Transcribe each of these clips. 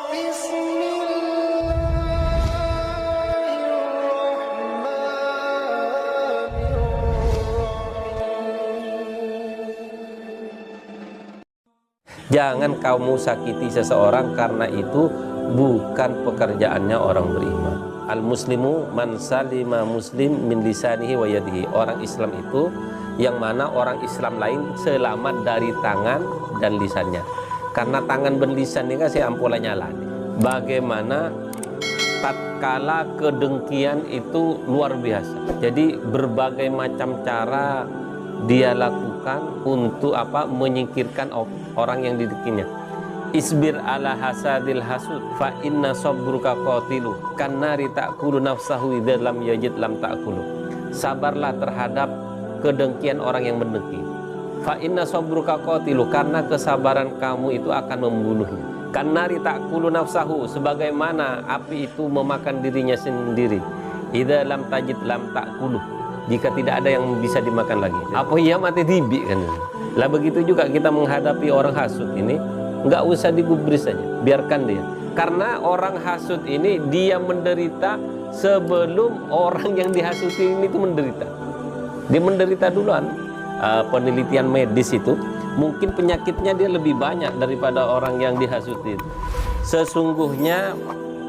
Jangan kamu sakiti seseorang karena itu bukan pekerjaannya orang beriman. Al-muslimu man salima muslim min lisanihi wa yadihi. Orang Islam itu yang mana orang Islam lain selamat dari tangan dan lisannya. Karena tangan dan lisan ini kan si ampula nyala. Bagaimana tatkala kedengkian itu luar biasa. Jadi berbagai macam cara dia lakukan untuk menyingkirkan orang yang didekinya. Isbir ala hasadil hasud fa inna sabruka qatilu kannari ta'kulu nafsahu idza lam yajid lam ta'kulu. Sabarlah terhadap kedengkian orang yang mendengki. Fa inna sabruka qatilu, karena kesabaran kamu itu akan membunuhnya. Kannari ta'kulu nafsahu, sebagaimana api itu memakan dirinya sendiri. Idza lam tajid lam ta'kulu, jika tidak ada yang bisa dimakan lagi. Apa iya mati tibi kan? Lah begitu juga kita menghadapi orang hasud ini, nggak usah digubris saja, biarkan dia. Karena orang hasud ini dia menderita sebelum orang yang dihasuti ini itu menderita. Dia menderita duluan. Penelitian medis itu mungkin penyakitnya dia lebih banyak daripada orang yang dihasuti. Sesungguhnya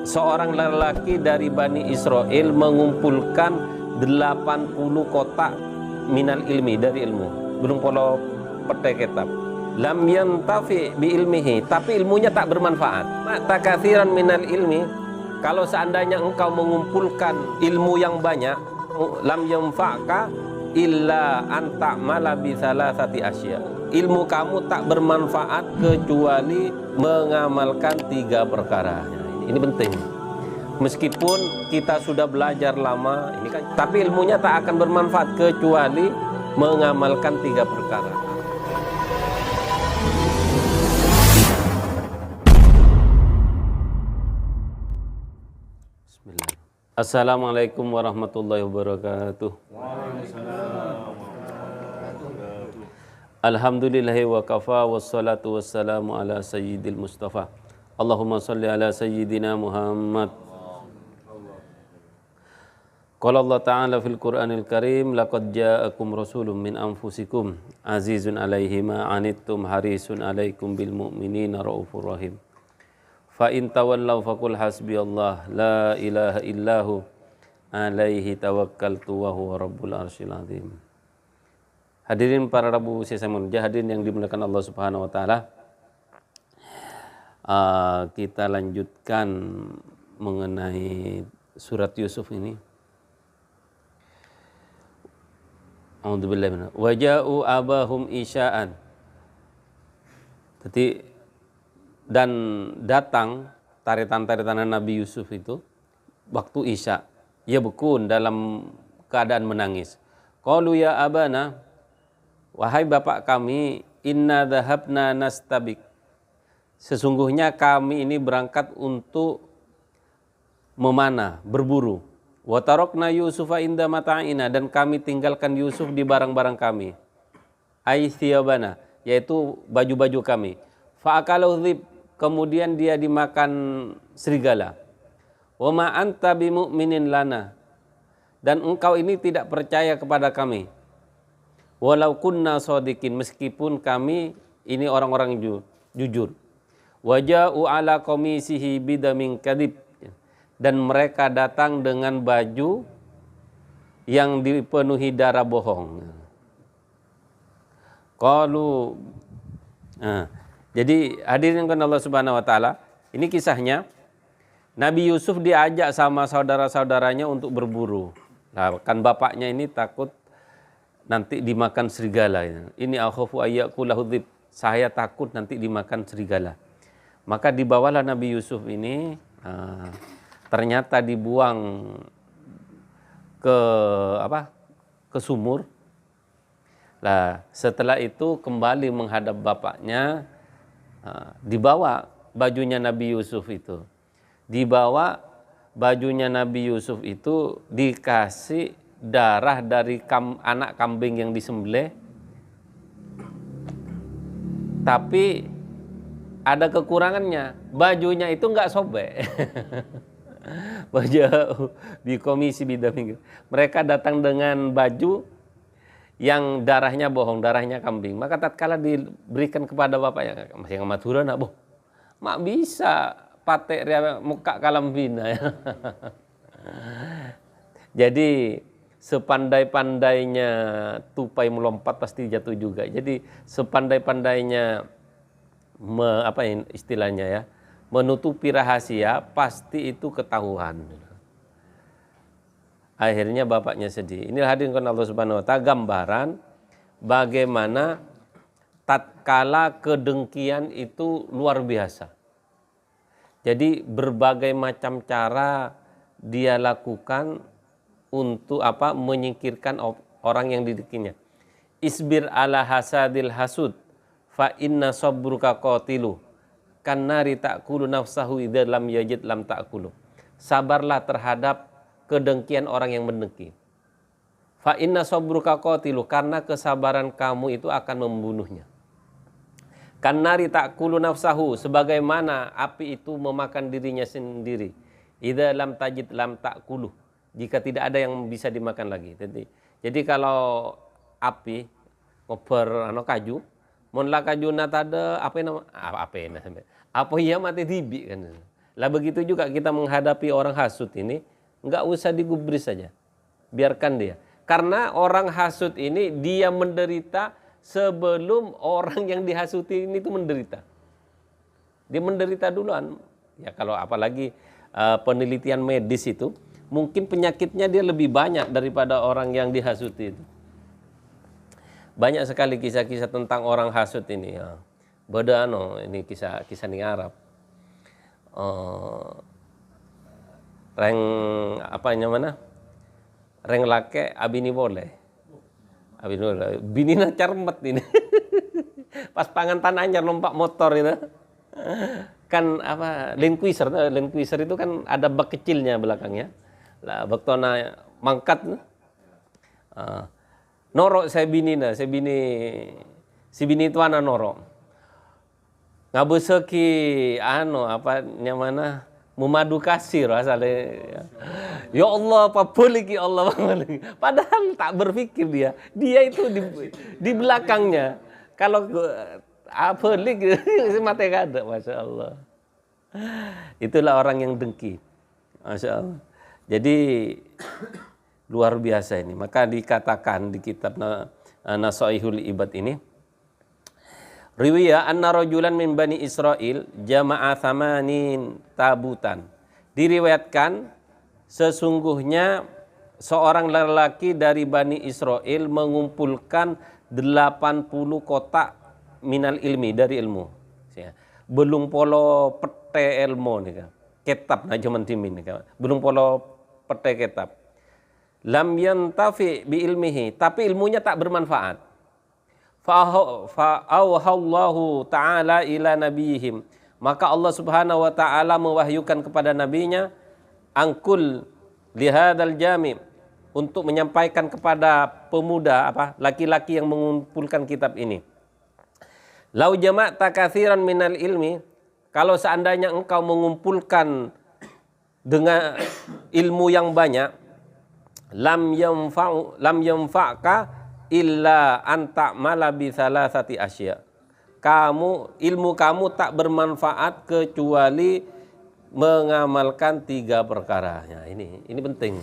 seorang lelaki dari Bani Israel mengumpulkan 80 kotak minal ilmi, dari ilmu, belum polo petek kitab. Lam yantafi bi ilmihi, tapi ilmunya tak bermanfaat. Takathiran minal ilmi, kalau seandainya engkau mengumpulkan ilmu yang banyak, lam yanfa'ka illa anta mala bi salasati asya. Ilmu kamu tak bermanfaat kecuali mengamalkan 3 perkara. Ini penting. Meskipun kita sudah belajar lama, ini kan, tapi ilmunya tak akan bermanfaat kecuali mengamalkan 3 perkara. Bismillah. Assalamualaikum warahmatullahi wabarakatuh. Alhamdulillahi wa kafa wassalatu wassalamu ala sayyidil mustafa. Allahumma salli ala sayyidina Muhammad. Qala Allah Ta'ala fil Qur'anil Karim, laqad ja'akum rasulun min anfusikum azizun 'alaihi ma 'anittum harisun 'alaikum bil mu'minina raufur rahim. Fa in tawallaw faqul hasbiyallah la ilaha illahu 'alaihi tawakkaltu wa huwa rabbul arsyil azim. Hadirin para Rabu Sesamul, hadirin yang dimuliakan Allah Subhanahu wa taala. Kita lanjutkan mengenai surat Yusuf ini. A'udzubillahi minasyaitonir rajim. Wa ja'u abahum isya'an. Dan datang taritan-taritan Nabi Yusuf itu waktu Isya. Ya bekun dalam keadaan menangis. Qalu ya abana, wahai bapak kami, inna dhahabna nastabik. Sesungguhnya kami ini berangkat untuk memanah, berburu. Wa tarakna Yusufa inda mata'ina, dan kami tinggalkan Yusuf di barang-barang kami. Ai thiyabana, yaitu baju-baju kami. Fa akalahu dhib, kemudian dia dimakan serigala. Wa ma anta bimu'minin lana, dan engkau ini tidak percaya kepada kami. Walau kunna shodikin, meskipun kami ini orang-orang jujur. Waja'u ala qamisihi bidamin kadhib, dan mereka datang dengan baju yang dipenuhi darah bohong. Qalu, jadi hadirin kan Allah Subhanahu wa taala, ini kisahnya Nabi Yusuf diajak sama saudara-saudaranya untuk berburu. Nah, kan bapaknya ini takut nanti dimakan serigala. Ini akhafu ayyakulahu dhib, saya takut nanti dimakan serigala. Maka dibawalah Nabi Yusuf ini, ternyata dibuang ke sumur. Lah setelah itu kembali menghadap bapaknya, dibawa bajunya Nabi Yusuf itu. Dibawa bajunya Nabi Yusuf itu, dikasih darah dari anak kambing yang disembelih, tapi ada kekurangannya. Bajunya itu nggak sobek. Baju di komisi bidang minggu. Mereka datang dengan baju yang darahnya bohong, darahnya kambing. Maka tatkala diberikan kepada bapaknya, masih ngamatura nak boh, mak bisa patek muka kalam bina. Jadi sepandai-pandainya tupai melompat pasti jatuh juga. Jadi sepandai-pandainya istilahnya ya, menutupi rahasia pasti itu ketahuan. Akhirnya bapaknya sedih. Ini hadirin Allah Subhanahu wa taala gambaran bagaimana tatkala kedengkian itu luar biasa. Jadi berbagai macam cara dia lakukan untuk menyingkirkan orang yang didengkinya. Isbir ala hasadil hasud fa inna sabruka qatilu kan nari ta'kulu nafsahu idza lam yajid lam ta'kulu. Sabarlah terhadap kedengkian orang yang mendengki. Fa inna sabruka qatilu, karena kesabaran kamu itu akan membunuhnya. Kan nari ta'kulu nafsahu, sebagaimana api itu memakan dirinya sendiri. Idza lam tajid lam ta'kulu, jika tidak ada yang bisa dimakan lagi. Jadi kalau api ngoper kaju, mun la kajuna tada apa iya mati tibi kan. Lah begitu juga kita menghadapi orang hasud ini, enggak usah digubris saja. Biarkan dia. Karena orang hasud ini dia menderita sebelum orang yang dihasuti ini itu menderita. Dia menderita duluan. Ya kalau apalagi penelitian medis itu, mungkin penyakitnya dia lebih banyak daripada orang yang dihasuti itu. Banyak sekali kisah-kisah tentang orang hasud ini. Ya. Beda ini kisah di Arab. Reng lake abini boleh. Binina carmet ini. Pas pangan tanahnya lompat motor itu. Kan Land Cruiser itu kan ada bak kecilnya belakangnya. Lah baktona mangkat norok si bini tuana norok. Ngabuseki memadu kasir asalnya. Ya Allah, apa boleh ki Allah. Padahal tak berpikir dia itu di belakangnya. Kalau apa lagi mati kada, masya Allah. Itulah orang yang dengki, masya Allah. Jadi luar biasa ini. Maka dikatakan di kitab Nasaihul Ibad ini, riwayat anna rajulan min bani Israil jama'a thamanin tabutan. Diriwayatkan sesungguhnya seorang lelaki dari Bani Israel mengumpulkan 80 kotak minal ilmi, dari ilmu. Belum polo pete ilmu nih kan. Kitab na jaman timin nih kan. Belum polo pete kitab. Lam yantafi bi ilmihi, tapi ilmunya tak bermanfaat. Fa'auhallahu ta'ala ila nabihim, maka Allah Subhanahu wa ta'ala mewahyukan kepada nabinya, angkul lihadal jami', untuk menyampaikan kepada pemuda laki-laki yang mengumpulkan kitab ini. Lau jama'ta katsiran minal ilmi, kalau seandainya engkau mengumpulkan dengan ilmu yang banyak, lam yanfa'ka illa anta malabi salasati asya. Ilmu kamu tak bermanfaat kecuali mengamalkan 3 perkara. Ya, ini penting.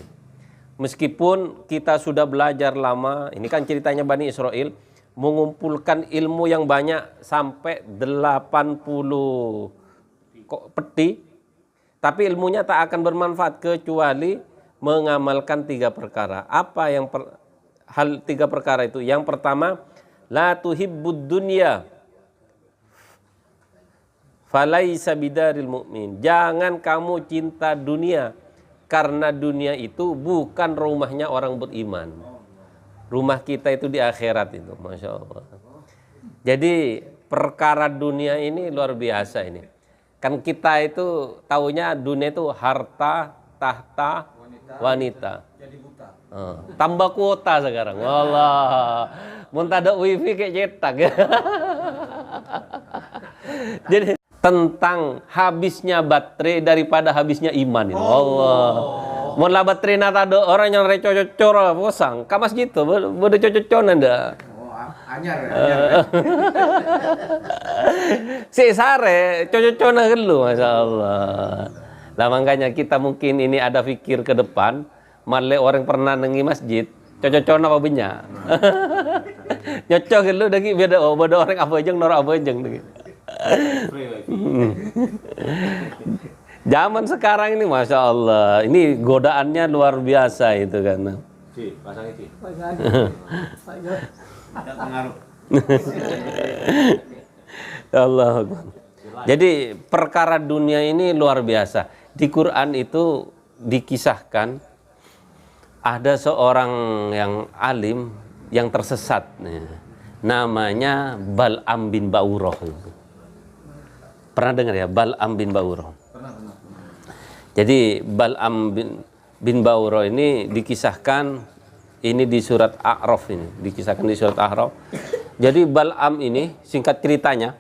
Meskipun kita sudah belajar lama, ini kan ceritanya Bani Israel mengumpulkan ilmu yang banyak sampai 80 peti, tapi ilmunya tak akan bermanfaat kecuali mengamalkan 3 perkara. Apa yang hal 3 perkara itu? Yang pertama, la tuhibbud dunya falaisa bidaril mu'min. Jangan kamu cinta dunia, karena dunia itu bukan rumahnya orang beriman. Rumah kita itu di akhirat itu, masya Allah. Jadi perkara dunia ini luar biasa ini. Kan kita itu taunya dunia itu harta, tahta, wanita. Jadi buta. Tambah kuota sekarang. Allah. Mun tak ada wifi kayak cetak. Jadi tentang habisnya baterai daripada habisnya iman itu. Allah. Mun lah baterai nata do orang yang recocor posang, kamas gitu, bode cococon anda. Anyar. Si sare cococona gelu, masya Allah. Lah makanya kita mungkin ini ada pikir ke depan, malah orang pernah nengi masjid, cococona apa benya. Nyocok gelu dagi beda orang apa jeng nor apa jeng dagi. Zaman sekarang ini masya Allah, ini godaannya luar biasa itu kan. Pasang itu. Allah. Jadi perkara dunia ini luar biasa. Di Quran itu dikisahkan ada seorang yang alim yang tersesat, namanya Bal'am bin Ba'urah. Pernah dengar ya Bal'am bin Ba'urah? Jadi Bal'am bin Ba'urah ini dikisahkan ini di surat A'raf ini, dikisahkan di surat A'raf. Jadi Bal'am ini singkat ceritanya,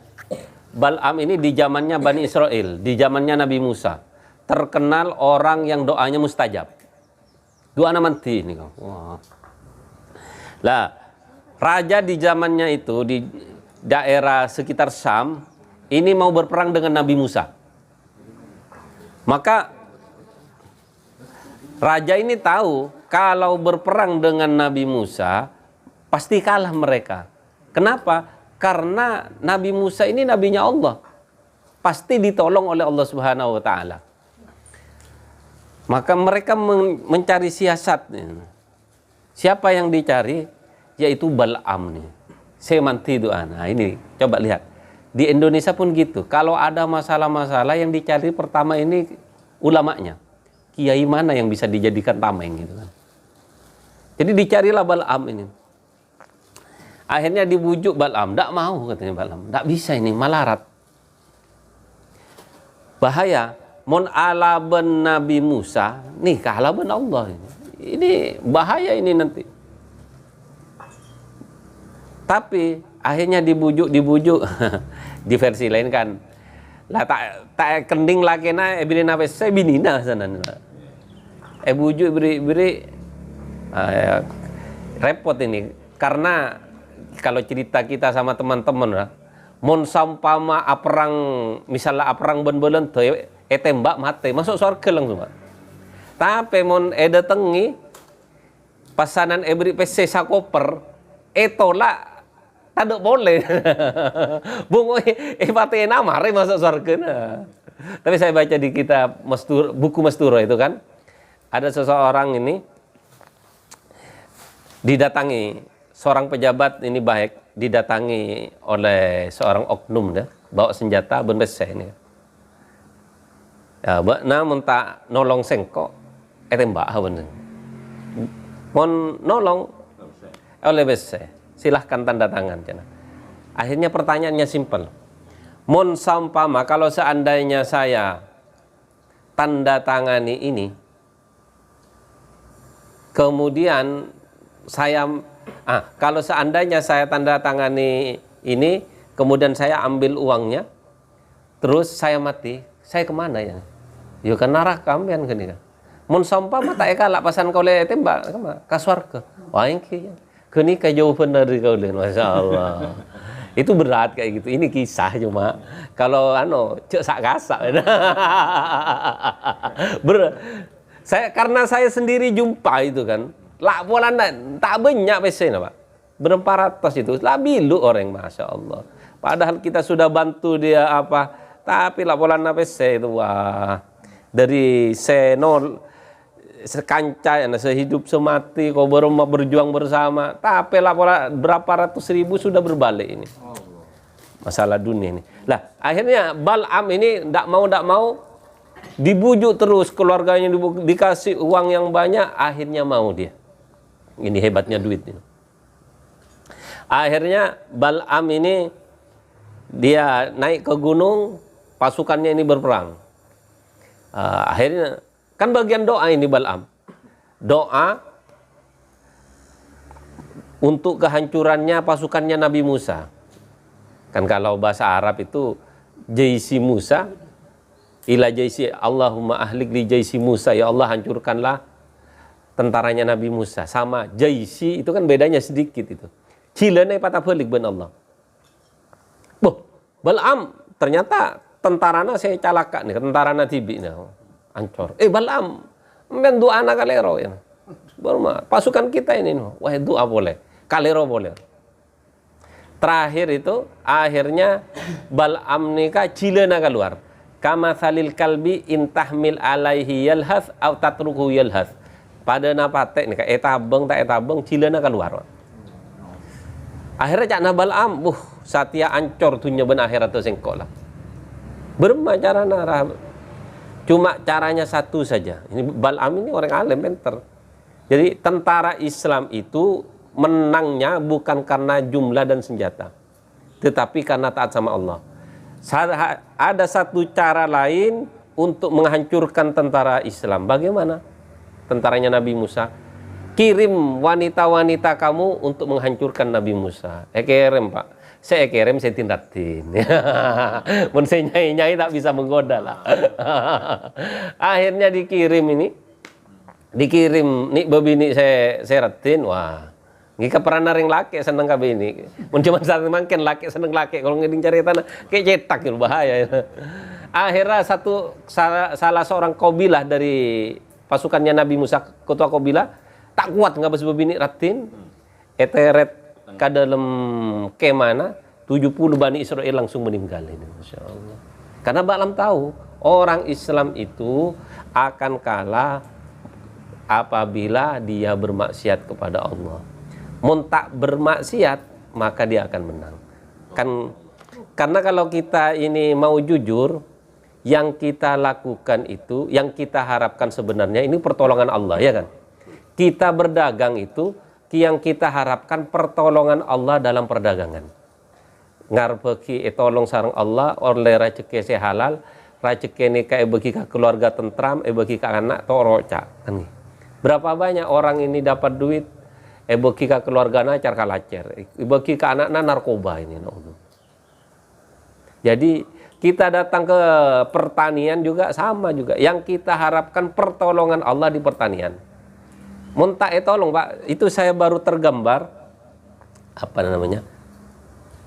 Bal'am ini di zamannya Bani Israel, di zamannya Nabi Musa, terkenal orang yang doanya mustajab. Doanya manti ini kau. Wah. Lah, raja di zamannya itu di daerah sekitar Syam ini mau berperang dengan Nabi Musa. Maka raja ini tahu kalau berperang dengan Nabi Musa pasti kalah mereka. Kenapa? Karena Nabi Musa ini nabinya Allah. Pasti ditolong oleh Allah Subhanahu wa taala. Maka mereka mencari siasat. Siapa yang dicari? Yaitu Bal'am nih. Semanti doa. Nah, ini coba lihat. Di Indonesia pun gitu. Kalau ada masalah-masalah yang dicari pertama ini ulamanya. Kiai mana yang bisa dijadikan tameng gitu kan. Jadi dicarilah Bal'am ini. Akhirnya dibujuk Bal'am, tidak mau katanya Bal'am, tidak bisa ini malarat. Bahaya, mon ala ben Nabi Musa, nih kalah ben Allah ini. Ini bahaya ini nanti. Tapi akhirnya dibujuk, di versi lain kan. Lah tak kending lagi na ebirina saya binina sana. Bujuk beri repot ini karena kalau cerita kita sama teman-teman lah, mon sampama aprang misalnya aprang ben-belen tembak mati masuk surga langsung Pak. Tapi mon datangi pasanan beri PC sakoper tolak tak boleh. Bungo mati mari masuk surga. Tapi saya baca di kitab buku Masturo itu kan ada seseorang ini didatangi seorang pejabat ini baik didatangi oleh seorang oknum dah bawa senjata berbesar ini. Ya, namun tak nolong sengkok tembak bener. Mon nolong oleh besar. Silahkan tanda tangan cina. Akhirnya pertanyaannya simpel. Mon sampama kalau seandainya saya tanda tangani ini kemudian saya kalau seandainya saya tanda tangani ini, kemudian saya ambil uangnya, terus saya mati, saya kemana ya? Ya ke neraka ambian gini kan. Mun sampah mata eka lak pasan kau le tembak ke surga. Wah ini kini jawaban dari kau le, masya Allah. Itu berat kayak gitu. Ini kisah cuma kalau cek sak gasak. Karena saya sendiri jumpa itu kan. Lah pola tak banyak pesen Pak. Berapa ratus itu. Lah bilu orang masya Allah. Padahal kita sudah bantu dia apa. Tapi lah pola pesen itu wah. Dari senol sekanca sehidup semati kau berjuang bersama. Tapi lah pola berapa ratus ribu sudah berbalik ini. Masalah dunia ini. Lah akhirnya Bal'am ini tidak mau dibujuk terus keluarganya dikasih uang yang banyak akhirnya mau dia. Ini hebatnya duit ini. Akhirnya Bal'am ini dia naik ke gunung, pasukannya ini berperang. Akhirnya kan bagian doa ini Bal'am. Doa untuk kehancurannya pasukannya Nabi Musa. Kan kalau bahasa Arab itu jaisi Musa ila jaisi Allahumma ahlik li jaisi Musa, ya Allah hancurkanlah tentaranya Nabi Musa. Sama jaisi itu kan bedanya sedikit itu. Cilene patah balik ben Allah. Boh, Bal'am ternyata tentarana saya calaka nih, tentarana tibi nih, ancor. Bal'am men doa anak kalero ya. Baru pasukan kita ini, wah doa boleh, kalero boleh. Terakhir itu akhirnya Bal'am nikah cilena keluar. Kama salil kalbi intahmil alaihi yalhas au tatruku yalhas. Pada napate nikah etabeng tak etabeng cilena keluar. Akhirnya cakna Bal'am, satia ancor tunya ben akhirat tu sengkok lah. Bermacara narah. Cuma caranya satu saja. Ini Bal'am ini orang alim pinter. Jadi tentara Islam itu menangnya bukan karena jumlah dan senjata, tetapi karena taat sama Allah. Ada satu cara lain untuk menghancurkan tentara Islam. Bagaimana? Tentaranya Nabi Musa. Kirim wanita-wanita kamu untuk menghancurkan Nabi Musa. Kirim Pak. Saya kirim, saya tindakin. Men saya nyai-nyai tak bisa menggoda lah. Akhirnya dikirim nih babini saya ratin. Wah. Ngika pernah ring laki seneng kabe ini. Mun cuma satu mangken laki seneng laki. Kalau ngeding cari tanah kayak cetak itu bahaya. Akhirnya salah seorang kabilah dari pasukannya Nabi Musa, ketua kabilah tak kuat ngabas babini ratin. Eteret ke dalam kemana 70 Bani Israel langsung meninggal ini, Masya Allah. Karena Bal'am tahu orang Islam itu akan kalah apabila dia bermaksiat kepada Allah. Mun tak bermaksiat maka dia akan menang. Karena kalau kita ini mau jujur, yang kita lakukan itu, yang kita harapkan sebenarnya ini pertolongan Allah, ya kan? Kita berdagang itu yang kita harapkan pertolongan Allah dalam perdagangan. Ngarbeki tolong sareng Allah oleh rezeki halal, rezeki nikah bagi ke keluarga tentram, bagi ke anak toroca. Berapa banyak orang ini dapat duit bagi ke keluargana car kalacer, bagi ke anaknya narkoba ini. Jadi kita datang ke pertanian juga sama juga. Yang kita harapkan pertolongan Allah di pertanian. Muntak tolong Pak, itu saya baru tergambar apa namanya?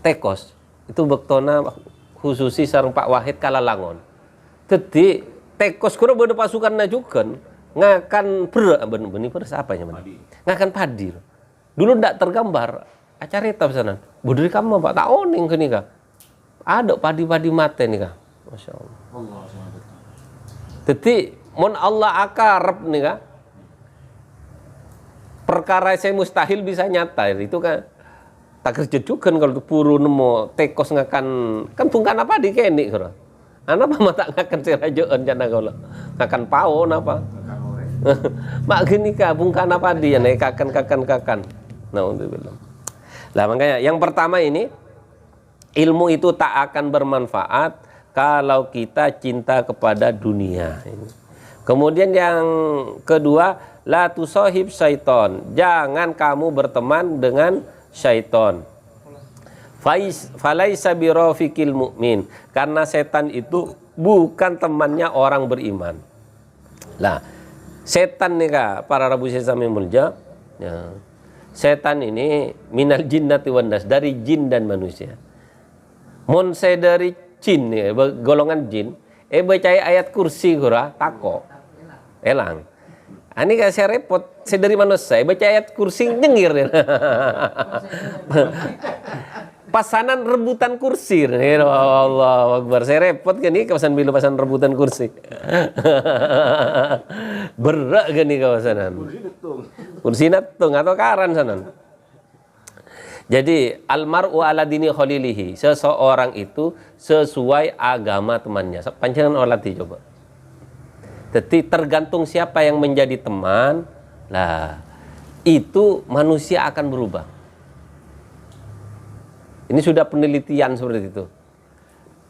Tekos. Itu bektona khususi sareng Pak Wahid Kalalangon. Jadi tekos kura bener pasukanna juga ngakan benih beras apa namanya? Ngakan padi. Dulu ndak tergambar acara itu pesanan. Bodri kamu Pak tak oning ke nika. Ada padi-padi mate nika. Masya Allah. Jadi mon Allah akarep nika. Perkara saya mustahil bisa nyata itu kan tak kerja juga kalau puru nemu tekos ngakan kan bungkan apa di kene kira. Anak apa mata ngakan serajoan jana kalau ngakan pawon apa. Mak gini kah bungkan apa dia nih kakan. Nah untuk bilang. Lah makanya yang pertama ini ilmu itu tak akan bermanfaat kalau kita cinta kepada dunia. Kemudian yang kedua, la tusahib syaiton. Jangan kamu berteman dengan syaiton. Falaisa birafiqil mu'min. Karena setan itu bukan temannya orang beriman. Lah, setan nih Kak, para Rabu Sesame Mulja. Ya. Setan ini minal jinnati wan nas, dari jin dan manusia. Mun saya dari jin ya, golongan jin, baca ayat kursi gura tako. Elang. Ini kayak saya repot, saya dari manusia, baca ayat kursi nyengir. Pasanan rebutan kursi. Ya Allah Akbar, saya repot kan nih kawasan bilu pasan rebutan kursi. Berak kan nih kawasanan. Kursi natung atau karan sanan. Jadi almar'u ala dini khalilihi, seseorang itu sesuai agama temannya. Panjangan olati coba. Jadi tergantung siapa yang menjadi teman, lah itu manusia akan berubah. Ini sudah penelitian seperti itu.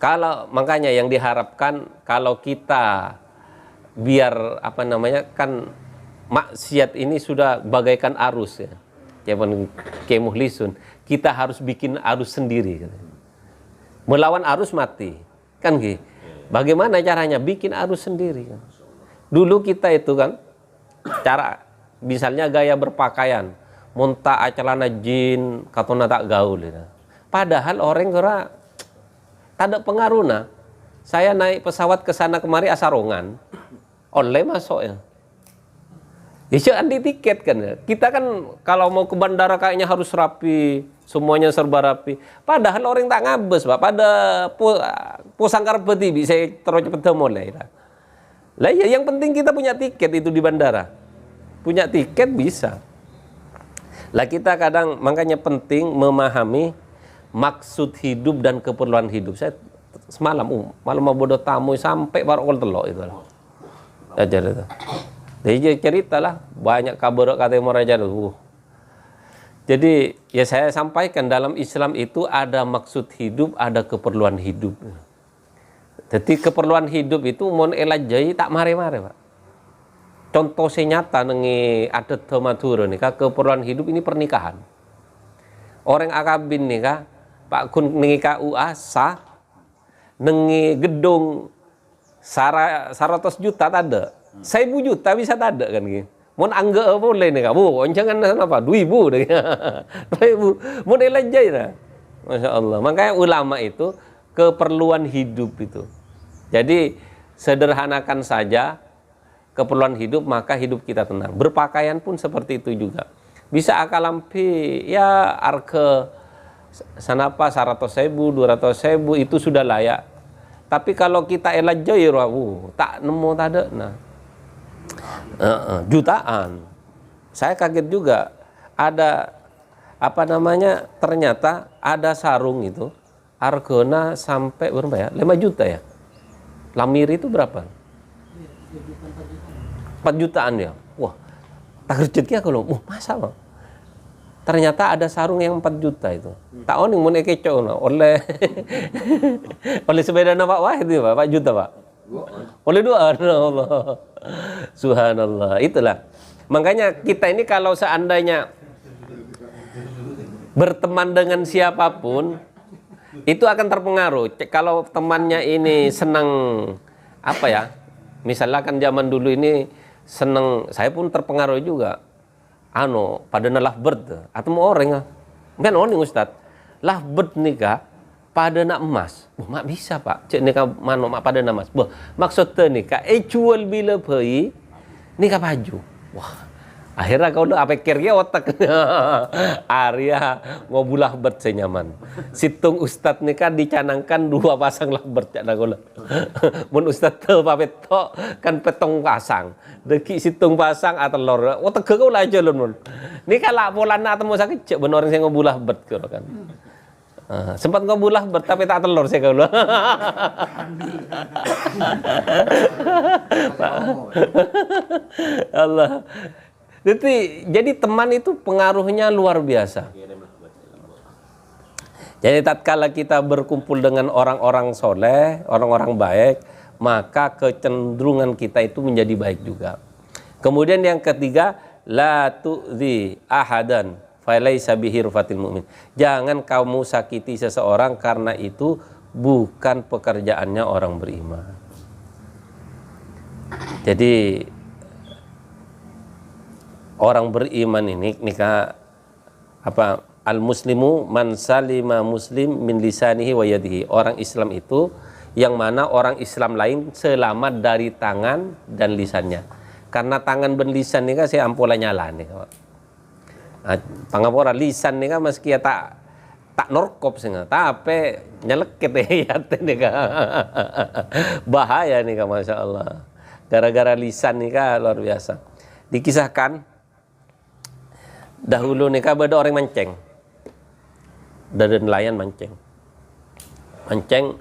Kalau makanya yang diharapkan kalau kita biar apa namanya kan maksiat ini sudah bagaikan arus ya. Kayak muhlisun, kita harus bikin arus sendiri. Melawan arus mati. Kan gitu. Bagaimana caranya? Bikin arus sendiri kan. Dulu kita itu kan cara misalnya gaya berpakaian, munta celana jin katona tak gaul gitu. Padahal orang kira tak ada pengaruh nah. Saya naik pesawat ke sana kemari asarongan. Oleh masuk ya. Ya di tiket kan ya. Kita kan kalau mau ke bandara kayaknya harus rapi, semuanya serba rapi. Padahal orang tak ngabes, Pak. Pada pusangkar peti bisa terus cepet mulai. Lah ya yang penting kita punya tiket itu di bandara. Punya tiket bisa. Lah kita kadang makanya penting memahami maksud hidup dan keperluan hidup. Saya semalam malam mau bodoh tamu sampai baru telok itu lah. Ajar itu. Jadi cerita lah banyak kabar kata raja dulu. Jadi ya saya sampaikan dalam Islam itu ada maksud hidup, ada keperluan hidup. Jadi keperluan hidup itu mon elajai tak mare-mare, Pak. Contoh senyata nengi adat Madura nih, keperluan hidup ini pernikahan. Orang akabin nih kak, Pak Kun nengi KUA sah, nengi gedung 100 juta tak ada. 1.000 juta bisa tak ada kan gitu. Mon angga boleh nih kamu, oncangan apa? 2.000 deh. 2.000. Mon elajai lah. Masya Allah. Makanya ulama itu keperluan hidup itu. Jadi sederhanakan saja keperluan hidup maka hidup kita tenang. Berpakaian pun seperti itu juga. Bisa akalampi ya arke sanapa 100.000, 200.000 itu sudah layak. Tapi kalau kita elajai tak nemu tak ada nah. Jutaan. Saya kaget juga ada apa namanya ternyata ada sarung itu harganya sampai berapa ya? 5 juta ya. Lamiri itu berapa? 4 jutaan ya. Wah, tak rezeki aku loh. Masa Bang? Ternyata ada sarung yang 4 juta itu. Tak oning mun keco oleh oleh sepeda Pak Wahid itu Pak juta Pak. Oleh doa Allah. Subhanallah. Itulah. Makanya kita ini kalau seandainya berteman dengan siapapun itu akan terpengaruh. Kalau temannya ini senang apa ya? Misalnya kan zaman dulu ini senang, saya pun terpengaruh juga. Pada lovebird atau mau orang kan oning Ustad. Lovebird nikah pada nak emas. Mak bisa Pak. Cek nikah mano mak pada nak emas. Maksudnya nikah jual bila pergi nikah baju. Wah. Akhirnya kau udah apa pikirnya otak Arya ngobulah bet senyaman. Situng Ustad nikah dicanangkan 2 pasang lah bercak nagola. Mun Ustad te papeto kan petong pasang. Deki situng pasang atau lor. Otak kau lah aja lon. Nikah lah polana temu sakit cek bener orang saya ngobulah bet kau kan. Sempat ngobulah bet tapi tak telur saya kau. Allah. Jadi teman itu pengaruhnya luar biasa. Jadi tatkala kita berkumpul dengan orang-orang soleh, orang-orang baik, maka kecenderungan kita itu menjadi baik juga. Kemudian yang ketiga, la tu'zi ahadan falaisa bihi rufatil mu'min. Jangan kamu sakiti seseorang karena itu bukan pekerjaannya orang beriman. Jadi orang beriman ini nikah apa al muslimu man salima muslim min lisanihi wa yadihi. Orang Islam itu yang mana orang Islam lain selamat dari tangan dan lisannya. Karena tangan dan lisan ini kan saya ampola nyala nih. Pangapora lisan nih kan meski tak norkop sih tapi nyeleket ya nih kan. Bahaya nih kan Masya Allah. Gara-gara lisan nih kan luar biasa. Dikisahkan dahulu nikah ada orang mancing, dari nelayan mancing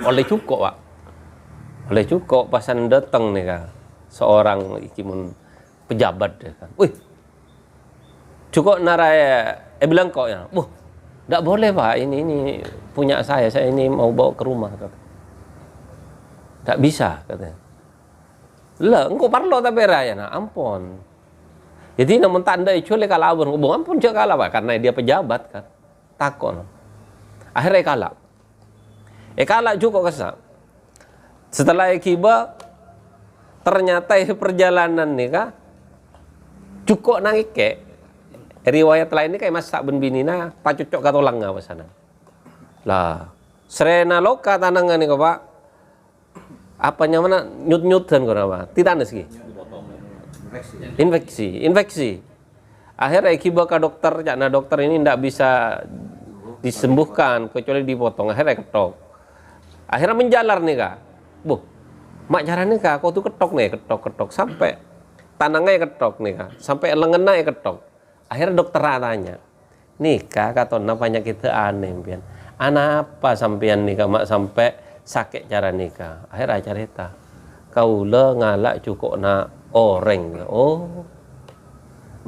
oleh cukup Pak, oleh cukup pasan datang nikah seorang ikimun pejabat deh kan, wih cukup naraya bilang kok ya, tidak boleh Pak, ini punya saya ini mau bawa ke rumah kata, tidak bisa katanya, lah engkau parlo tapi raya, nah ampun. Jadi namun tanda itu le kalah abon, ampun cek kalah Pak, karena dia pejabat kan, takon. Akhirnya kalah. Kalah cukup kesak. Setelah kiba ternyata perjalanan nih kah cukup naik ke riwayat lain ini kayak mas sak ben binina tak cocok katolang nggak sana lah serena loka tanangan nih kok pak apanya mana nyut-nyutan kok apa tidak ada sih infeksi akhirnya kiba ke dokter karena dokter ini tidak bisa disembuhkan kecuali dipotong akhirnya ketok akhirnya menjalar nih kak mak caranya kak kau tuh ketok sampai tanangnya ketok nih kak sampai lengannya ketok akhirnya dokter tanya nih kak katona penyakit aneh pian apa sampean nih kak mak sampai sakit cara nikah akhirnya cerita kau le ngalak cukup na orang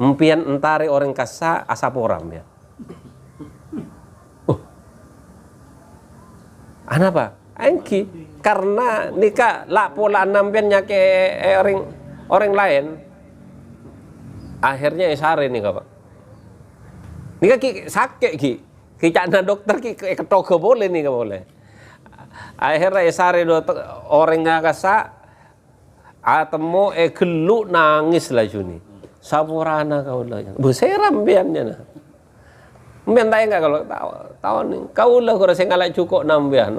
empian entari orang kasa asaporam ya apa angki karena nikah lak pola nampian nyake orang lain akhirnya sare nih pak nikah ki sakit ki cakna dokter ki ketok boleh nih boleh akhirnya sare dokter orang ngakasa atemo gelu nangis lah juni sapurana kau lah beseram piannya nah mbian tak enggak kalau tahu nih kau lah kau rasa ngalak cukup nambian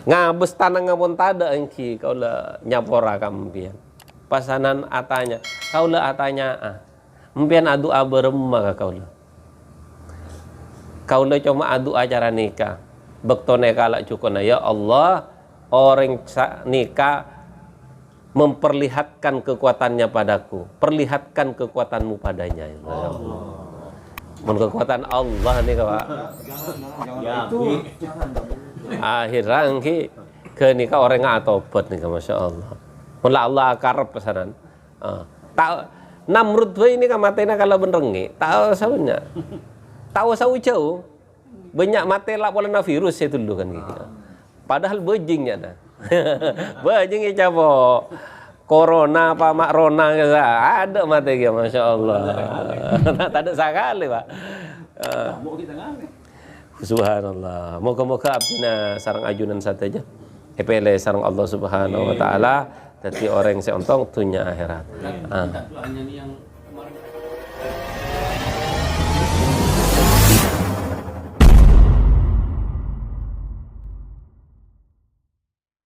ngabes tanang ngapun tada engki kau lah nyapora kambian pasanan atanya kau lah atanya mbian adu aberemah kau lah cuma adu acara nikah bektone kalak cukup na ya Allah orang nikah memperlihatkan kekuatannya padaku perlihatkan kekuatanmu padanya ya Allah kekuatan Allah nih kak akhirnya ke nikah orang ngatobat nih masya Allah mulai Allah karep pesanan tahu Namrud ini kan matenya kalau benerengi tahu saunya tahu sau jauh banyak mati lah pola virus itu dulu kan gitu padahal bejingnya dah bejingnya cabok corona apa mak rona ada mati ya masya Allah tak ada sekali pak subhanallah moga-moga abdina sarang ajunan saja epele sarang Allah subhanahu wa ta'ala jadi orang yang seontong dunia akhirat hanya yang